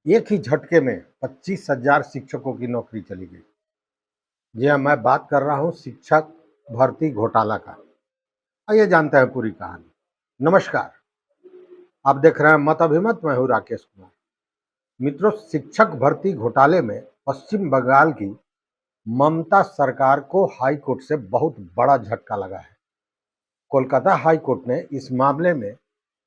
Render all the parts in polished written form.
एक ही झटके में 25,000 शिक्षकों की नौकरी चली गई। जी हाँ, मैं बात कर रहा हूँ शिक्षक भर्ती घोटाला का। आइए जानते हैं पूरी कहानी। नमस्कार, आप देख रहे हैं मत अभिमत, मैं हूँ राकेश कुमार। मित्रों, शिक्षक भर्ती घोटाले में पश्चिम बंगाल की ममता सरकार को हाई कोर्ट से बहुत बड़ा झटका लगा है। कोलकाता हाई कोर्ट ने इस मामले में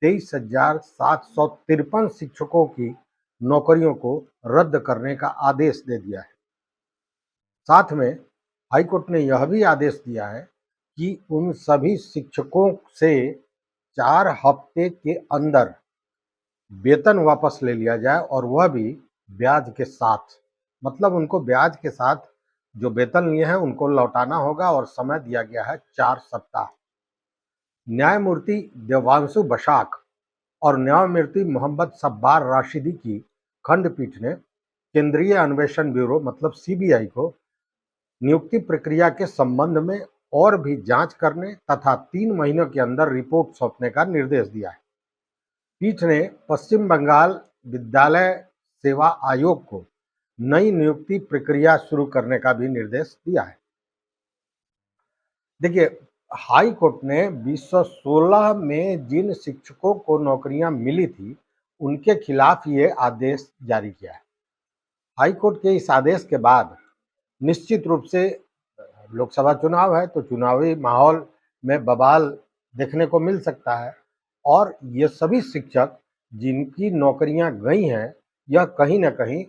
23,753 शिक्षकों की नौकरियों को रद्द करने का आदेश दे दिया है। साथ में हाईकोर्ट ने यह भी आदेश दिया है कि उन सभी शिक्षकों से 4 हफ्ते के अंदर वेतन वापस ले लिया जाए, और वह भी ब्याज के साथ। मतलब उनको ब्याज के साथ जो वेतन लिए हैं उनको लौटाना होगा, और समय दिया गया है 4 सप्ताह। न्यायमूर्ति देवांशु बशाक और न्यायमूर्ति मोहम्मद सब्बार राशिदी की खंडपीठ ने केंद्रीय अन्वेषण ब्यूरो मतलब सीबीआई को नियुक्ति प्रक्रिया के संबंध में और भी जांच करने तथा 3 महीनों के अंदर रिपोर्ट सौंपने का निर्देश दिया है। पीठ ने पश्चिम बंगाल विद्यालय सेवा आयोग को नई नियुक्ति प्रक्रिया शुरू करने का भी निर्देश दिया है। देखिए, हाई कोर्ट ने 2016 में जिन शिक्षकों को नौकरियां मिली थी उनके खिलाफ ये आदेश जारी किया है। हाई कोर्ट के इस आदेश के बाद निश्चित रूप से लोकसभा चुनाव है, तो चुनावी माहौल में बवाल देखने को मिल सकता है, और ये सभी शिक्षक जिनकी नौकरियां गई हैं, यह कहीं ना कहीं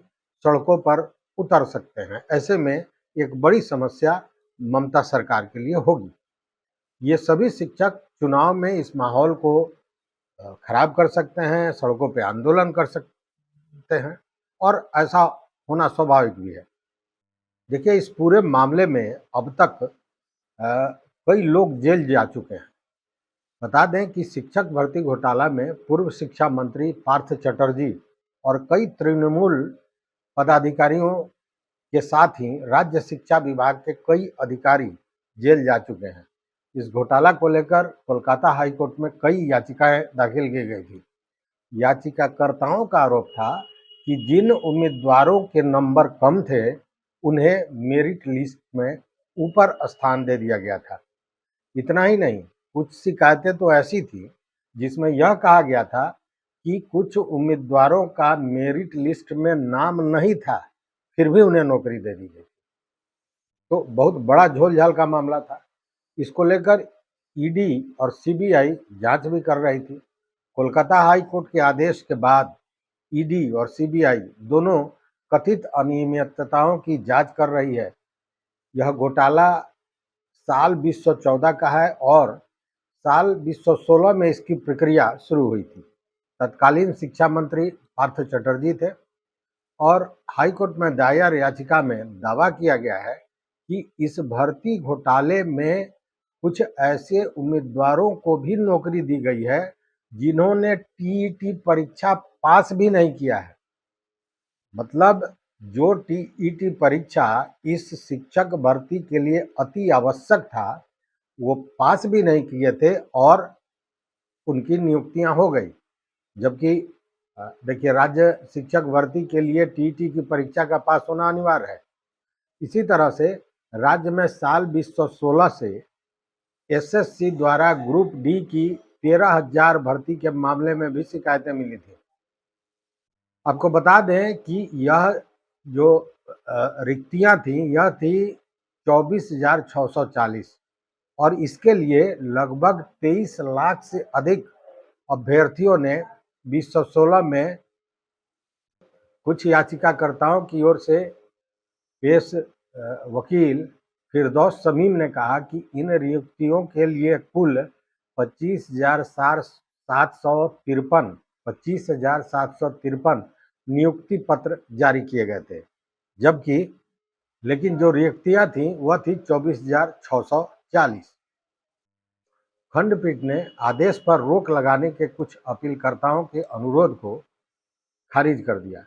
सड़कों पर उतर सकते हैं। ऐसे में एक बड़ी समस्या ममता सरकार के लिए होगी। ये सभी शिक्षक चुनाव में इस माहौल को खराब कर सकते हैं, सड़कों पे आंदोलन कर सकते हैं, और ऐसा होना स्वाभाविक भी है। देखिए, इस पूरे मामले में अब तक कई लोग जेल जा चुके हैं। बता दें कि शिक्षक भर्ती घोटाला में पूर्व शिक्षा मंत्री पार्थ चटर्जी और कई तृणमूल पदाधिकारियों के साथ ही राज्य शिक्षा विभाग के कई अधिकारी जेल जा चुके हैं। इस घोटाला को लेकर कोलकाता हाई कोर्ट में कई याचिकाएं दाखिल की गई थी। याचिकाकर्ताओं का आरोप था कि जिन उम्मीदवारों के नंबर कम थे उन्हें मेरिट लिस्ट में ऊपर स्थान दे दिया गया था। इतना ही नहीं, कुछ शिकायतें तो ऐसी थी जिसमें यह कहा गया था कि कुछ उम्मीदवारों का मेरिट लिस्ट में नाम नहीं था, फिर भी उन्हें नौकरी दे दी गई। तो बहुत बड़ा झोल-झाल का मामला था। इसको लेकर ईडी और सीबीआई जांच भी कर रही थी। कोलकाता हाई कोर्ट के आदेश के बाद ईडी और सीबीआई दोनों कथित अनियमितताओं की जांच कर रही है। यह घोटाला साल 2014 का है, और साल 2016 में इसकी प्रक्रिया शुरू हुई थी। तत्कालीन शिक्षा मंत्री पार्थ चटर्जी थे, और हाईकोर्ट में दायर याचिका में दावा किया गया है कि इस भर्ती घोटाले में कुछ ऐसे उम्मीदवारों को भी नौकरी दी गई है जिन्होंने टीईटी परीक्षा पास भी नहीं किया है। मतलब जो टीईटी परीक्षा इस शिक्षक भर्ती के लिए अति आवश्यक था, वो पास भी नहीं किए थे, और उनकी नियुक्तियां हो गई। जबकि देखिए, राज्य शिक्षक भर्ती के लिए टीईटी की परीक्षा का पास होना अनिवार्य है। इसी तरह से राज्य में साल 2016 से एसएससी द्वारा ग्रुप डी की 13,000 भर्ती के मामले में भी शिकायतें मिली थी। आपको बता दें कि यह जो रिक्तियां थी, यह थी 24,640, और इसके लिए लगभग 23 लाख से अधिक अभ्यर्थियों ने 2016 में कुछ याचिकाकर्ताओं की ओर से पेश वकील फिरदौस शमीम ने कहा कि इन नियुक्तियों के लिए कुल 25,753 नियुक्ति पत्र जारी किए गए थे, जबकि लेकिन जो रिक्तियां थी वह थी 24,640। खंडपीठ ने आदेश पर रोक लगाने के कुछ अपीलकर्ताओं के अनुरोध को खारिज कर दिया।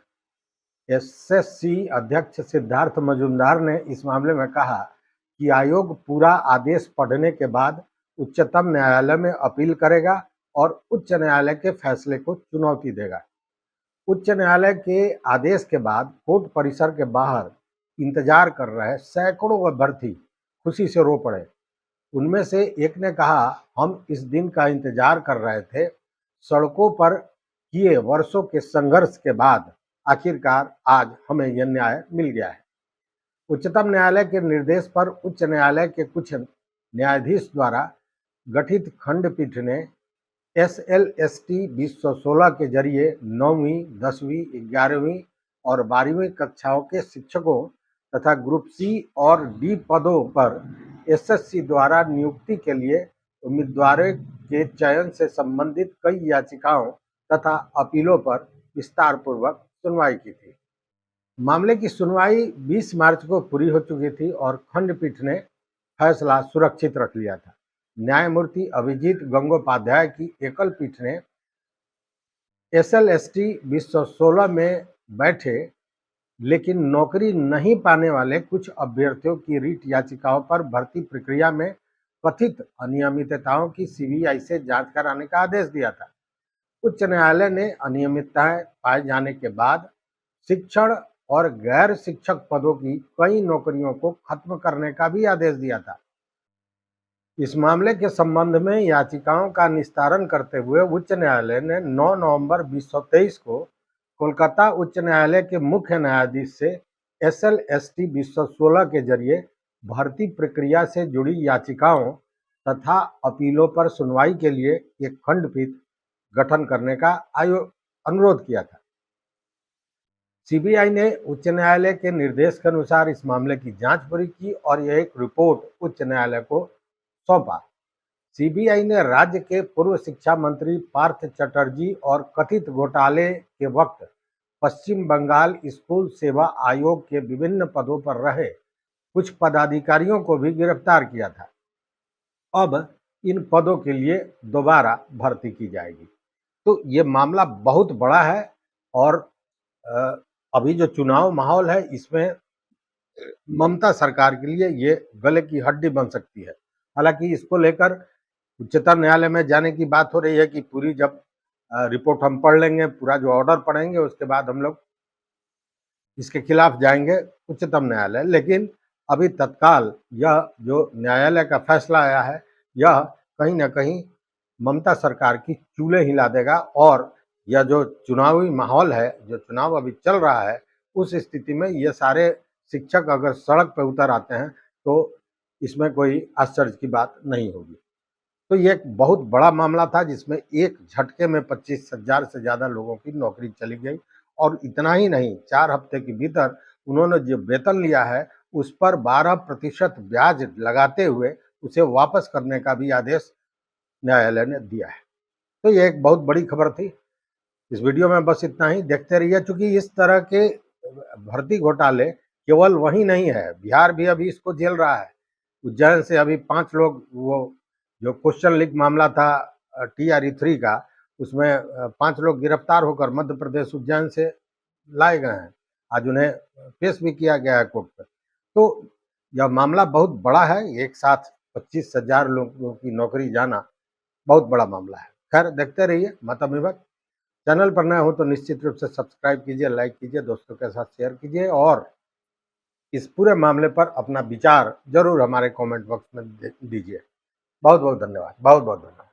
एसएससी अध्यक्ष सिद्धार्थ मजूमदार ने इस मामले में कहा कि आयोग पूरा आदेश पढ़ने के बाद उच्चतम न्यायालय में अपील करेगा और उच्च न्यायालय के फैसले को चुनौती देगा। उच्च न्यायालय के आदेश के बाद कोर्ट परिसर के बाहर इंतजार कर रहे सैकड़ों अभ्यर्थी खुशी से रो पड़े। उनमें से एक ने कहा, हम इस दिन का इंतजार कर रहे थे। सड़कों पर किए वर्षों के संघर्ष के बाद आखिरकार आज हमें यह न्याय मिल गया है। उच्चतम न्यायालय के निर्देश पर उच्च न्यायालय के कुछ न्यायाधीश द्वारा गठित खंडपीठ ने SLST 2016 के जरिए 9वीं, 10वीं, 11वीं और 12वीं कक्षाओं के शिक्षकों तथा ग्रुप C और D पदों पर SSC द्वारा नियुक्ति के लिए उम्मीदवारों के चयन से संबंधित कई याचिकाओं तथा अपीलों पर विस्तार पूर्वक सुनवाई की थी। मामले की सुनवाई 20 मार्च को पूरी हो चुकी थी और खंडपीठ ने फैसला सुरक्षित रख लिया था। न्यायमूर्ति अभिजीत गंगोपाध्याय की एकल पीठ ने SLST 2016 में बैठे लेकिन नौकरी नहीं पाने वाले कुछ अभ्यर्थियों की रीट याचिकाओं पर भर्ती प्रक्रिया में कथित अनियमितताओं की CBI से जांच कराने का आदेश दिया था। उच्च न्यायालय ने अनियमितताएं पाए जाने के बाद शिक्षण और गैर शिक्षक पदों की कई नौकरियों को खत्म करने का भी आदेश दिया था। इस मामले के संबंध में याचिकाओं का निस्तारण करते हुए उच्च न्यायालय ने 9 नवंबर 2023 को कोलकाता उच्च न्यायालय के मुख्य न्यायाधीश से SLST 2016 के जरिए भर्ती प्रक्रिया से जुड़ी याचिकाओं तथा अपीलों पर सुनवाई के लिए एक खंडपीठ गठन करने का अनुरोध किया था। CBI ने उच्च न्यायालय के निर्देश के अनुसार इस मामले की जांच पूरी की और यह एक रिपोर्ट उच्च न्यायालय को सौंपा। CBI ने राज्य के पूर्व शिक्षा मंत्री पार्थ चटर्जी और कथित घोटाले के वक्त पश्चिम बंगाल स्कूल सेवा आयोग के विभिन्न पदों पर रहे कुछ पदाधिकारियों को भी गिरफ्तार किया था। अब इन पदों के लिए दोबारा भर्ती की जाएगी। तो ये मामला बहुत बड़ा है और अभी जो चुनाव माहौल है इसमें ममता सरकार के लिए ये गले की हड्डी बन सकती है। हालांकि इसको लेकर उच्चतम न्यायालय में जाने की बात हो रही है कि पूरी जब रिपोर्ट हम पढ़ लेंगे, पूरा जो ऑर्डर पढ़ेंगे, उसके बाद हम लोग इसके खिलाफ जाएंगे उच्चतम न्यायालय। लेकिन अभी तत्काल यह जो न्यायालय का फैसला आया है यह कहीं ना कहीं ममता सरकार की चूल्हे हिला देगा और यह जो चुनावी माहौल है, जो चुनाव अभी चल रहा है, उस स्थिति में ये सारे शिक्षक अगर सड़क पर उतर आते हैं तो इसमें कोई आश्चर्य की बात नहीं होगी। तो ये एक बहुत बड़ा मामला था जिसमें एक झटके में 25,000 से ज़्यादा लोगों की नौकरी चली गई और इतना ही नहीं, 4 हफ्ते के भीतर उन्होंने जो वेतन लिया है उस पर 12% ब्याज लगाते हुए उसे वापस करने का भी आदेश न्यायालय ने दिया है। तो ये एक बहुत बड़ी खबर थी। इस वीडियो में बस इतना ही। देखते रहिए, चूंकि इस तरह के भर्ती घोटाले केवल वहीं नहीं है, बिहार भी अभी इसको झेल रहा है। उज्जैन से अभी 5 लोग, वो जो क्वेश्चन लीक मामला था TRE 3 का, उसमें 5 लोग गिरफ्तार होकर मध्य प्रदेश उज्जैन से लाए गए हैं। आज उन्हें पेश भी किया गया है कोर्ट पर। तो यह मामला बहुत बड़ा है। एक साथ 25,000 लोगों की नौकरी जाना बहुत बड़ा मामला है। खैर, देखते रहिए मतम विभाग। चैनल पर नए हो तो निश्चित रूप से सब्सक्राइब कीजिए, लाइक कीजिए, दोस्तों के साथ शेयर कीजिए और इस पूरे मामले पर अपना विचार जरूर हमारे कमेंट बॉक्स में दीजिए। बहुत बहुत धन्यवाद। बहुत बहुत धन्यवाद।